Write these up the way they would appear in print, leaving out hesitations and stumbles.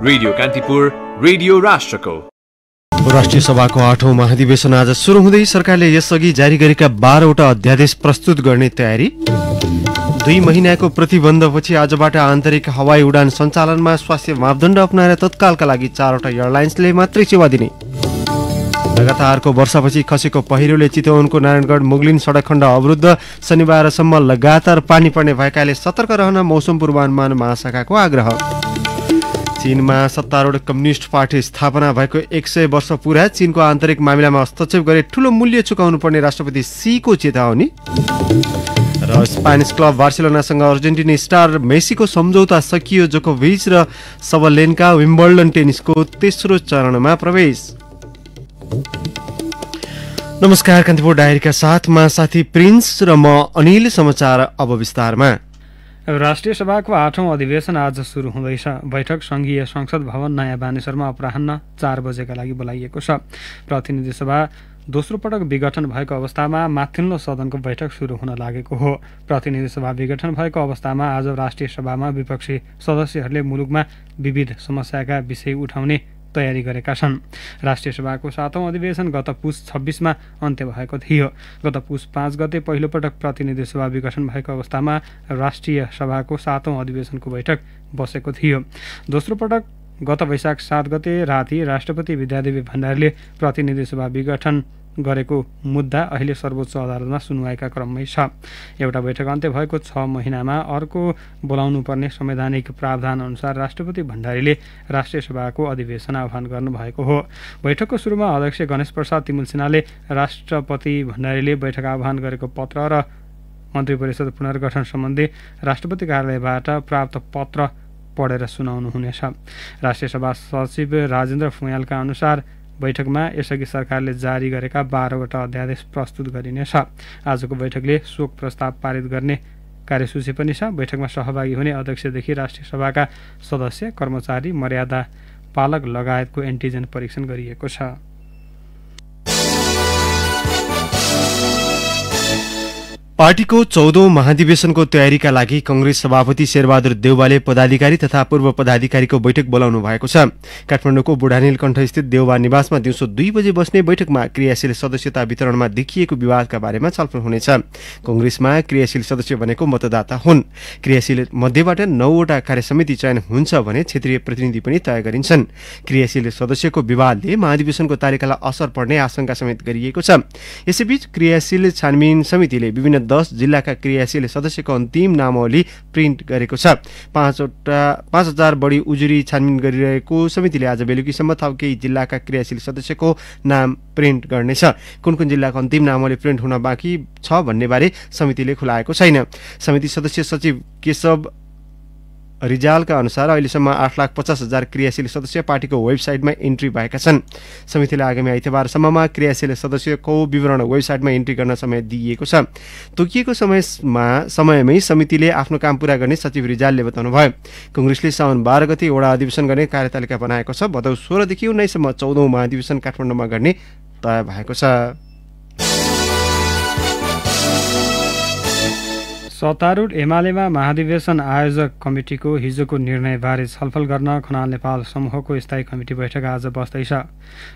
Radio Kantipur, radio राष्ट्रको। राष्ट्रिय सभाको 8औं महाधिवेशन आज सुरु हुँदै सरकारले यसअघि जारी गरेका 12वटा अध्यादेश प्रस्तुत गर्ने तयारी। 2 महिनाको प्रतिबन्धपछि आजबाट आन्तरिक हवाई उडान सञ्चालनमा स्वास्थ्य मापदण्ड अपनाएर तत्कालका लागि 4वटा एयरलाइन्सले मात्रै सेवा दिने। लगातारको वर्षापछि खसेको पहिरोले चितवनको नारायणगढ मुगलिन सडक खण्ड अवरुद्ध। शनिबारसम्म लगातार पानी पर्ने भएकाले सतर्क रहन मौसम पूर्वानुमान महाशाखाको आग्रह। चीनमा सत्तारूढ कम्युनिस्ट पार्टी स्थापना भएको 100 वर्ष पुरा। चीनको आन्तरिक मामिलामा हस्तक्षेप गरे ठूलो मूल्य चुकाउनु पर्ने राष्ट्रपति सीको चेतावनी। र स्पेनिस क्लब बार्सिलोनासँग अर्जेन्टिनी स्टार मेसीको सम्झौता सकियो। जोकोभिच र सबलेन्का विम्बल्डन टेनिसको तेस्रो चरणमा प्रवेश। नमस्कार, कान्तिपुर डायरीका साथमा साथी प्रिन्स र म अनिल। समाचार अब विस्तारमा। राष्ट्रिय सभाको 8औं अधिवेशन आज सुरु हुँदैछ। बैठक संघीय संसद भवन नयाँ बानेश्वरमा अपराह्न 4 बजेका लागि बोलाइएको छ। प्रतिनिधि सभा दोस्रो पटक विघटन भएको अवस्थामा माथिल्लो सदनको बैठक सुरु हुन लागेको हो। प्रतिनिधि सभा विघटन भएको अवस्थामा आज राष्ट्रिय सभामा विपक्षी सदस्यहरूले मुलुकमा विविध समस्याका विषय उठाउने तयारी गरेका छन्। राष्ट्रिय सभाको 7औं अधिवेशन गत पुस 26मा अन्त्य भएको थियो। गत पुस 5 गते पहिलोपटक प्रतिनिधि सभा विघटन भएको अवस्थामा राष्ट्रिय सभाको 7औं अधिवेशनको बैठक बसेको थियो। दोस्रो पटक गत वैशाख 7 गते राति राष्ट्रपति विद्यादेवी भण्डारीले प्रतिनिधि सभा विघटन गरेको मुद्दा अहिले सर्वोच्च अदालतमा सुनवाईका क्रममै छ। एउटा बैठक अन्त्य भएको 6 महिनामा अर्को बोलाउनु पर्ने संवैधानिक प्रावधान अनुसार राष्ट्रपति भण्डारीले राष्ट्रिय सभाको अधिवेशन आह्वान गर्नुभएको हो। बैठकको सुरुमा अध्यक्ष गणेश प्रसाद तिमुल सिन्हाले राष्ट्रपति भण्डारीले बैठक आह्वान गरेको पत्र र मन्त्री परिषद पुनर्गठन सम्बन्धी राष्ट्रपति कार्यालयबाट प्राप्त पत्र पढेर सुनाउनु हुनेछ। राष्ट्रिय सभा सचिव राजेन्द्र फुयालका अनुसार बैठकमा यसअघि सरकारले जारी गरेका 12वटा अध्यादेश प्रस्तुत गरिनेछ। आजको बैठकले शोक प्रस्ताव पारित गर्ने कार्यसूची पनि छ। बैठकमा सहभागी हुने अध्यक्षदेखि राष्ट्रिय सभाका सदस्य, कर्मचारी, मर्यादा पालक लगायतको एन्टिजेन परीक्षण गरिएको छ। पार्टीको 14औं महाधिवेशनको तयारीका लागि कंग्रेस सभापति शेरबहादुर देउवाले पदाधिकारी तथा पूर्व पदाधिकारीको बैठक बोलाउनु भएको छ। काठमाडौँको बुढानीलकण्ठस्थित देउवा निवासमा दिउँसो 2 बजे बस्ने बैठकमा क्रियाशील सदस्यता वितरणमा देखिएको विवादका बारेमा छलफल हुनेछ। कंग्रेसमा क्रियाशील सदस्य भनेको मतदाता हुन्। क्रियाशील मध्येबाट 9वटा कार्यसमिति चयन हुन्छ भने क्षेत्रीय प्रतिनिधि पनि तय गरिन्छन्। क्रियाशील सदस्यको विवादले महाधिवेशनको तारिखलाई असर पर्ने आशंका समेत गरिएको छ। यसैबीच क्रियाशील छानबिन समितिले विभिन्न 10 जिल्लाका क्रियाशील सदस्यको अन्तिम नामावली प्रिन्ट गरेको छ। 5,000 बढी उजुरी छानबिन गरिरहेको समितिले आज बेलुकीसम्म थप केही जिल्लाका क्रियाशील सदस्यको नाम प्रिन्ट गर्नेछ। कुन कुन जिल्लाको अन्तिम नामावली प्रिन्ट हुन बाँकी छ भन्ने बारे समितिले खुलाएको छैन। समिति सदस्य सचिव केशव रिजालका अनुसार अहिलेसम्म 8,50,000 क्रियाशील सदस्य पार्टीको वेबसाइटमा इन्ट्री भएका छन्। समितिले आगामी आइतबारसम्ममा क्रियाशील सदस्यको विवरण वेबसाइटमा इन्ट्री गर्न समय दिइएको छ। तोकिएको समयमै समितिले आफ्नो काम पूरा गर्ने सचिव रिजालले बताउनुभयो। कंग्रेसले साउन 12 गते वडा अधिवेशन गर्ने कार्यतालिका बनाएको छ। भदौ 16 देखि 19 सम्म 14औं महाधिवेशन काठमाडौँमा गर्ने तय भएको छ। सत्तारूढ एमालेमा महाधिवेशन आयोजक कमिटिको हिजोको निर्णयबारे छलफल गर्न खनाल नेपाल समूहको स्थायी कमिटी बैठक आज बस्दैछ।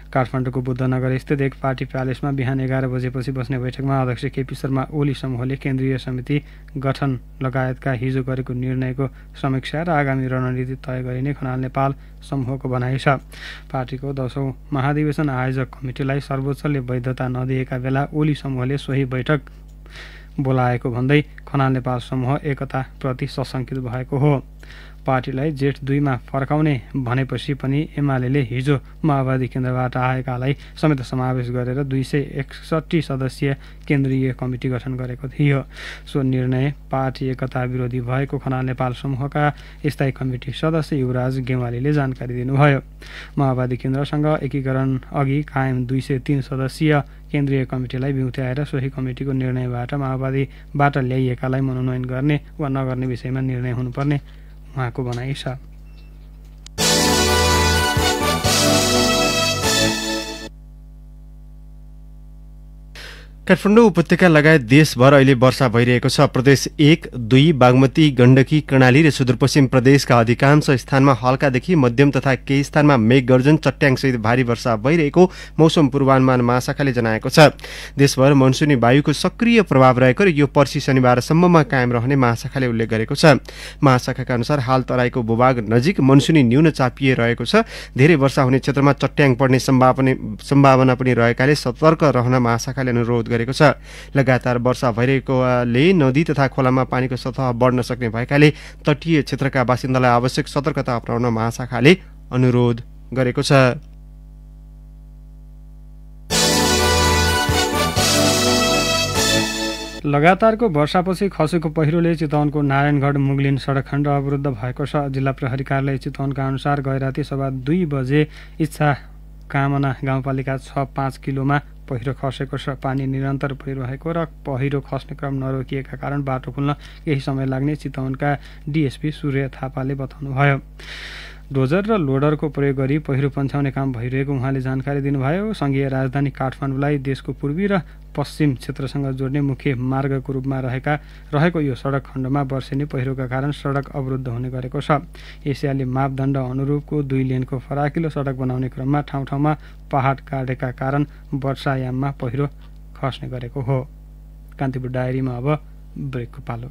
काठमाडौँको बुद्धनगर स्थित एक पार्टी प्यालेसमा बिहान 11 बजेपछि बस्ने बैठकमा अध्यक्ष केपी शर्मा ओली समूहले केन्द्रीय समिति गठन लगायतका हिजो गरेको निर्णयको समीक्षा र आगामी रणनीति तय गरिने खनाल नेपाल समूहको भनाइ छ। पार्टीको 10औं महाधिवेशन आयोजक कमिटीलाई सर्वोच्चले वैधता नदिएका बेला ओली समूहले सोही बैठक बोलाएको भन्दै खनाल नेपाल समूह एकताप्रति सशंकित भएको हो। पार्टीलाई जेठ 2 मा फर्काउने भनेपछि पनि एमालेले हिजो माओवादी केन्द्रबाट आएकालाई समेत समावेश गरेर 261 सदस्यीय केन्द्रीय कमिटी गठन गरेको थियो। सो निर्णय पार्टी एकता विरोधी भएको खनाल नेपाल समूहका स्थायी कमिटी सदस्य युवराज गेवालीले जानकारी दिनुभयो। माओवादी केन्द्रसँग एकीकरण अघि कायम 203 सदस्यीय केन्द्रीय कमिटीलाई बिउत्याएर सोही कमिटीको निर्णयबाट माओवादीबाट ल्याइएकालाई मनोनयन गर्ने वा नगर्ने विषयमा निर्णय हुनुपर्ने उहाँको भनाइ छ। काठमाडौँ उपत्यका लगायत देशभर अहिले वर्षा भइरहेको छ। प्रदेश 1, 2, बागमती, गण्डकी, कर्णाली र सुदूरपश्चिम प्रदेशका अधिकांश स्थानमा हल्कादेखि मध्यम तथा केही स्थानमा मेघगर्जन चट्याङसहित भारी वर्षा भइरहेको मौसम पूर्वानुमान महाशाखाले जनाएको छ। देशभर मनसुनी वायुको सक्रिय प्रभाव रहेको र यो पर्सि शनिबारसम्ममा कायम रहने महाशाखाले उल्लेख गरेको छ। महाशाखाका अनुसार हाल तराईको भूभाग नजिक मनसुनी न्यून चापिए रहेको छ। धेरै वर्षा हुने क्षेत्रमा चट्याङ पर्ने सम्भावना पनि रहेकाले सतर्क रहन महाशाखाले अनुरोध गरेको छ। लगातार वर्षा भइरहेकोले नदी तथा खोलामा पानीको सतह बढ्न सक्ने भएकाले तटीय क्षेत्रका बासिन्दालाई आवश्यक सतर्कता अपनाउन महाशाखाले अनुरोध गरेको छ। लगातारको वर्षापछि खसेको पहिरोले चितवनको नारायणगढ मुगलिन सडक खण्ड अवरुद्ध भएको छ। जिल्ला प्रहरी कार्यालय चितवनका अनुसार गैराती 2:15 बजे इच्छा कामना गाउँपालिका 6-5 किलोमा पहिरो खसेको छ। पानी निरन्तर परिरहेको र पहिरो खस्ने क्रम नरोकिएका कारण बाटो खुल्न केही समय लाग्ने चितवनका डिएसपी सूर्य थापाले बताउनुभयो। डोजर र लोडरको प्रयोग गरी पहिरो पन्छाउने काम भइरहेको उहाँले जानकारी दिनुभयो। सङ्घीय राजधानी काठमाडौँलाई देशको पूर्वी र पश्चिम क्षेत्रसँग जोड्ने मुख्य मार्गको रूपमा रहेको यो सडक खण्डमा वर्षेनी पहिरोका कारण सडक अवरुद्ध हुने गरेको छ। एसियाली मापदण्ड अनुरूपको 2 लेनको फराकिलो सडक बनाउने क्रममा ठाउँ ठाउँमा पहाड काटेका कारण वर्षायाममा पहिरो खस्ने गरेको हो। कान्तिपुर डायरीमा अब ब्रेकको पालो।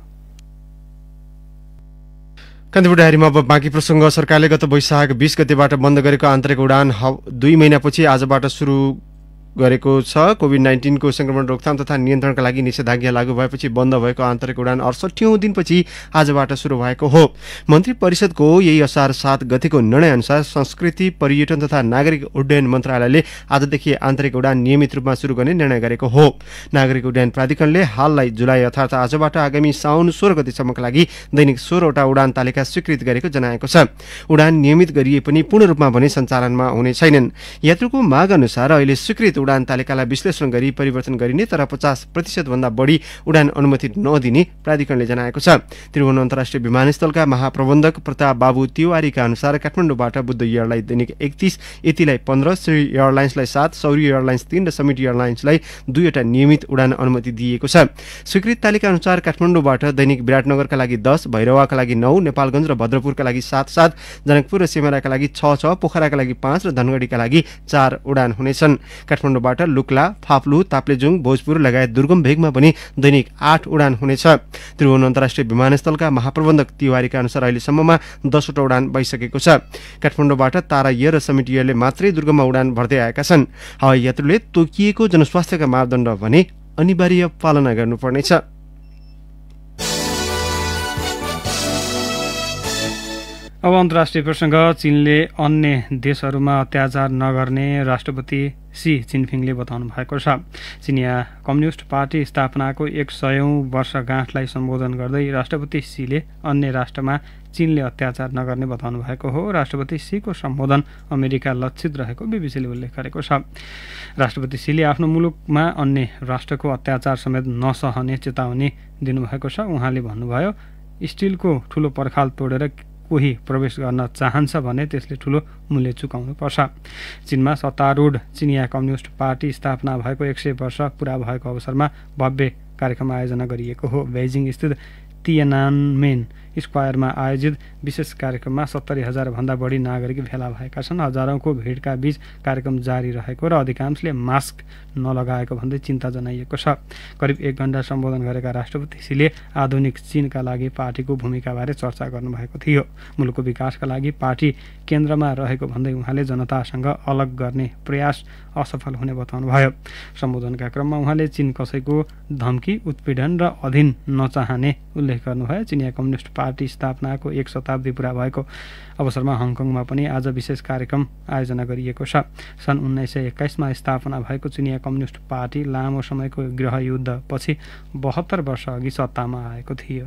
कान्तिपुर डायरीमा अब बाँकी प्रसङ्ग। सरकारले गत वैशाख 20 गतेबाट बन्द गरेको आन्तरिक उडान 2 महिनापछि आजबाट सुरु गरेको छ। कोभिड-19 को संक्रमण रोकथाम तथा नियन्त्रणका लागि निषेधाज्ञा लागू भएपछि बन्द भएको आन्तरिक उडान 68औं दिनपछि आजबाट सुरु भएको हो। मन्त्री परिषदको यही असार 7 गतेको निर्णयअनुसार संस्कृति, पर्यटन तथा नागरिक उड्डयन मन्त्रालयले आजदेखि आन्तरिक उडान नियमित रूपमा सुरु गर्ने निर्णय गरेको हो। नागरिक उड्डयन प्राधिकरणले हाललाई जुलाई अर्थात् आजबाट आगामी साउन 16 गतेसम्मका लागि दैनिक 16 वटा उडान तालिका स्वीकृत गरेको जनाएको छ। उडान नियमित गरिए पनि पूर्ण रूपमा भने सञ्चालनमा हुने छैनन्। यात्रुको माग अनुसार अहिले स्वीकृत उडान तालिकालाई विश्लेषण गरी परिवर्तन गरिने तर 50% भन्दा बढी उडान अनुमति नदिने प्राधिकरणले जनाएको छ। त्रिभुवन अन्तर्राष्ट्रिय विमानस्थलका महाप्रबन्धक प्रताप बाबु तिवारीका अनुसार काठमाडौँबाट बुद्ध एयरलाई दैनिक 31, यतिलाई 15, श्री एयरलाइन्सलाई 7, सौर्य एयरलाइन्स 3 र समिट एयरलाइन्सलाई 2 वटा नियमित उडान अनुमति दिएको छ। स्वीकृत तालिका अनुसार काठमाडौँबाट दैनिक विराटनगरका लागि 10, भैरवाका लागि 9, नेपालगञ्ज र भद्रपुरका लागि 7-7, जनकपुर र सिमराका लागि 6-6, पोखराका लागि 5 र धनगढीका लागि 4 उडान हुनेछन्। काठमाडौँबाट लुक्ला, फाप्लु, ताप्लेजुङ, भोजपुर लगायत दुर्गम भेगमा पनि दैनिक 8 उडान हुनेछ। त्रिभुवन अन्तर्राष्ट्रिय विमानस्थलका महाप्रबन्धक तिवारीका अनुसार अहिलेसम्ममा 10 वटा उडान भइसकेको छ। काठमाडौँबाट तारा एयर र समिट एयरले मात्रै दुर्गममा उडान भर्दै आएका छन्। हवाई यात्रुले तोकिएको जनस्वास्थ्यका मापदण्ड भने अनिवार्य पालना गर्नुपर्नेछ। अब अन्तर्राष्ट्रिय प्रसङ्ग। चीनले अन्य देशहरूमा अत्याचार नगर्ने राष्ट्रपति सी जिनपिङले बताउनु भएको छ। चिनिया कम्युनिस्ट पार्टी स्थापनाको 100औं वर्षगाँठलाई सम्बोधन गर्दै राष्ट्रपति सीले अन्य राष्ट्रमा चीनले अत्याचार नगर्ने बताउनु भएको हो। राष्ट्रपति सीको सम्बोधन अमेरिका लक्षित रहेको बीबीसीले उल्लेख गरेको छ। राष्ट्रपति सीले आफ्नो मुलुकमा अन्य राष्ट्रको अत्याचार समेत नसहने चेतावनी दिनुभएको छ। उहाँले भन्नुभयो, स्टिलको ठूलो पर्खाल तोडेर कोही प्रवेश गर्न चाहन्छ भने त्यसले ठूलो मूल्य चुकाउनुपर्छ। चीनमा सत्तारूढ चिनिया कम्युनिस्ट पार्टी स्थापना भएको 100 वर्ष पूरा भएको अवसरमा भव्य कार्यक्रम आयोजना गरिएको हो। बेइजिङ स्थित तियाननमेन स्क्वायरमा आयोजित विशेष कार्यक्रममा 70,000 भन्दा बढी नागरिक भेला भएका छन्। हजारौंको भिडका बीच कार्यक्रम जारी रहेको र अधिकांशले मास्क नलगाएको भन्दै चिन्ता जनाइएको छ। करिब 1 घण्टा सम्बोधन गरेका राष्ट्रपति सीले आधुनिक चीनका लागि पार्टीको भूमिकाबारे चर्चा गर्नुभएको थियो। मुलुकको विकासका लागि पार्टी केन्द्रमा रहेको भन्दै उहाँले जनतासँग अलग गर्ने प्रयास असफल हुने बताउनुभयो। सम्बोधनका क्रममा उहाँले चीन कसैको धम्की, उत्पीडन र अधीन नचाहने उल्लेख गर्नुभयो। चिनिया कम्युनिस्ट पार्टी स्थापनाको 1 शताब्दी पूरा भएको अवसरमा हङकङमा पनि आज विशेष कार्यक्रम आयोजना गरिएको छ। सन् 1921 मा स्थापना भएको चिनिया कम्युनिस्ट पार्टी लामो समयको गृहयुद्ध पछि 72 वर्ष अघि सत्तामा आएको थियो।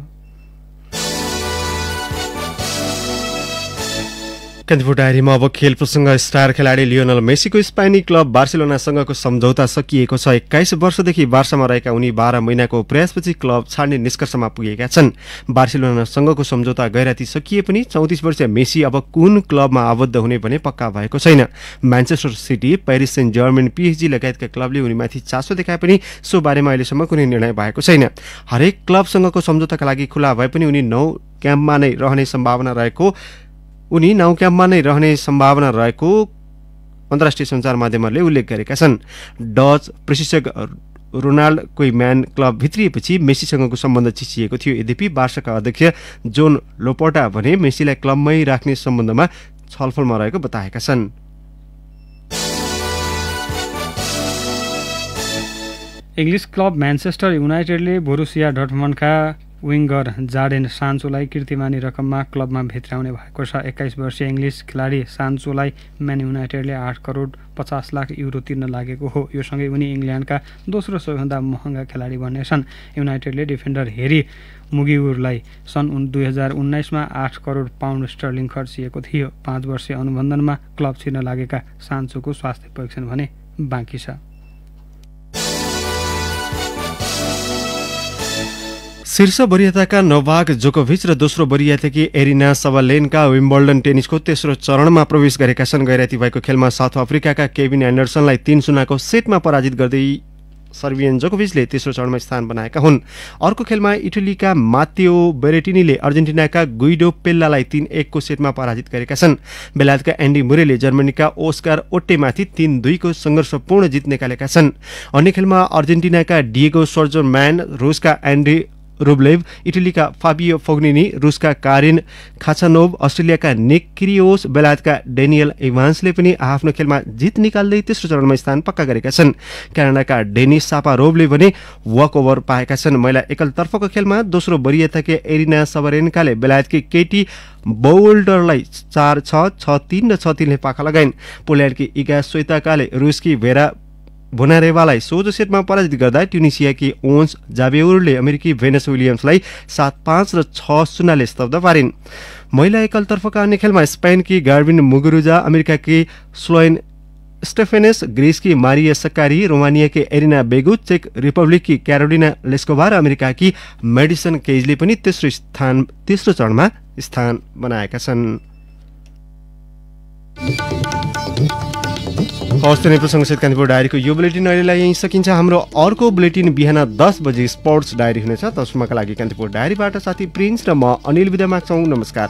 कान्तिपुर डायरीमा अब खेल प्रसङ्ग। स्टार खेलाडी लियोनल मेसीको स्पेनी क्लब बार्सिलोनासँगको सम्झौता सकिएको छ। 21 वर्षदेखि बार्सामा रहेका उनी 12 महिनाको प्रयासपछि क्लब छाड्ने निष्कर्षमा पुगेका छन्। बार्सिलोनासँगको सम्झौता गैराती सकिए पनि 34 वर्षीय मेसी अब कुन क्लबमा आबद्ध हुने भने पक्का भएको छैन। Manchester City, Paris Saint Germain, PSG लगायतका क्लबले उनीमाथि चासो देखाए पनि सो बारेमा अहिलेसम्म कुनै निर्णय भएको छैन। हरेक क्लबसँगको सम्झौताका लागि खुला भए पनि उनी नौ क्याम्पमा नै रहने सम्भावना रहेको अन्तर्राष्ट्रिय सञ्चार माध्यमहरूले उल्लेख गरेका छन्। डच प्रशिक्षक रोनाल्ड कोइम्यान क्लब भित्रिएपछि मेसीसँगको सम्बन्ध चिसिएको थियो। यद्यपि बार्साका अध्यक्ष जोन लोपोर्टा भने मेसीलाई क्लबमै राख्ने सम्बन्धमा छलफलमा रहेको बताएका छन्। इङ्ग्लिस क्लब म्यान्चेस्टर युनाइटेडले बोरुसिया डर्टमन्डका विङ्गर जाडेन सान्चोलाई कीर्तिमानी रकममा क्लबमा भित्राउने भएको छ। 21 वर्षीय इङ्ग्लिस खेलाडी सान्चोलाई म्यान युनाइटेडले 8 करोड 50 लाख युरो तिर्न लागेको हो। यो सँगै उनी इङ्ल्यान्डका दोस्रो सबैभन्दा महँगा खेलाडी बन्नेछन्। युनाइटेडले डिफेन्डर हेरी मुगिउरलाई सन् 2019 मा 8 करोड पाउन्ड स्टर्लिङ खर्चिएको थियो। 5 वर्षीय अनुबन्धनमा क्लब छिर्न लागेका सान्चोको स्वास्थ्य परीक्षण भने बाँकी छ। शीर्ष वरियताका नोभाक जोकोभिच र दोस्रो वरियताकी एरिना सबलेन्का विम्बल्डन टेनिसको तेस्रो चरणमा प्रवेश गरेका छन्। गैराती भएको खेलमा साउथ अफ्रिकाका केभिन एन्डरसनलाई 3-0को सेटमा पराजित गर्दै सर्बियन जोकोभिचले तेस्रो चरणमा स्थान बनाएका हुन्। अर्को खेलमा इटलीका मातेओ बेरेटिनीले अर्जेन्टिनाका गुइडो पेल्लालाई 3-1 को सेटमा पराजित गरेका छन्। बेलायतका एन्डी मुरेले जर्मनीका ओस्कार ओट्टेमाथि 3-2 को सङ्घर्षपूर्ण जित निकालेका छन्। अन्य खेलमा अर्जेन्टिनाका डिएगो सोर्जोम्यान, रुसका एन्ड्री रुब्लेभ, इटलीका फाबियो फोग्निनी, रुसका कारिन खाचानोभ, अस्ट्रेलियाका निक किरियोस, बेलायतका डेनियल इभान्सले पनि आफ्नो खेलमा जित निकाल्दै तेस्रो चरणमा स्थान पक्का गरेका छन्। क्यानाडाका डेनिस सापारोभले भने वक ओभर पाएका छन्। महिला एकलतर्फको खेलमा दोस्रो वरियताकी एरिना सबरेन्काले बेलायतकी केटी बोल्डरलाई 4-6, 6-3 र 6-3 ले पाखा लगाइन्। पोल्यान्डकी इगा स्वेताकाले रुसकी भेरा बोनारेवालाई सोझो सेटमा पराजित गर्दा ट्युनिसियाकी ओन्स जाबेउरले अमेरिकी भेनस विलियम्सलाई 7-5 र 6-0 ले स्तब्ध पारिन्। महिला एकलतर्फका अन्य खेलमा स्पेनकी Garbine Muguruza, अमेरिकाकी Sloane स्टेफेनेस, ग्रिसकी Maria सक्कारी, रोमानियाकी arena बेगु, check रिपब्लिककी Carolina लेस्कोभा र अमेरिकाकी मेडिसन केजले पनि तेस्रो चरणमा स्थान बनाएका छन्। हवस् नै प्रसङ्गसहित कान्तिपुर डायरीको यो बुलेटिन अहिलेलाई यहीँ सकिन्छ। हाम्रो अर्को बुलेटिन बिहान 10 बजे स्पोर्ट्स डायरी हुनेछ। तसम्मका लागि कान्तिपुर डायरीबाट साथी प्रिन्स र म अनिल बिदा माग्छौँ। नमस्कार।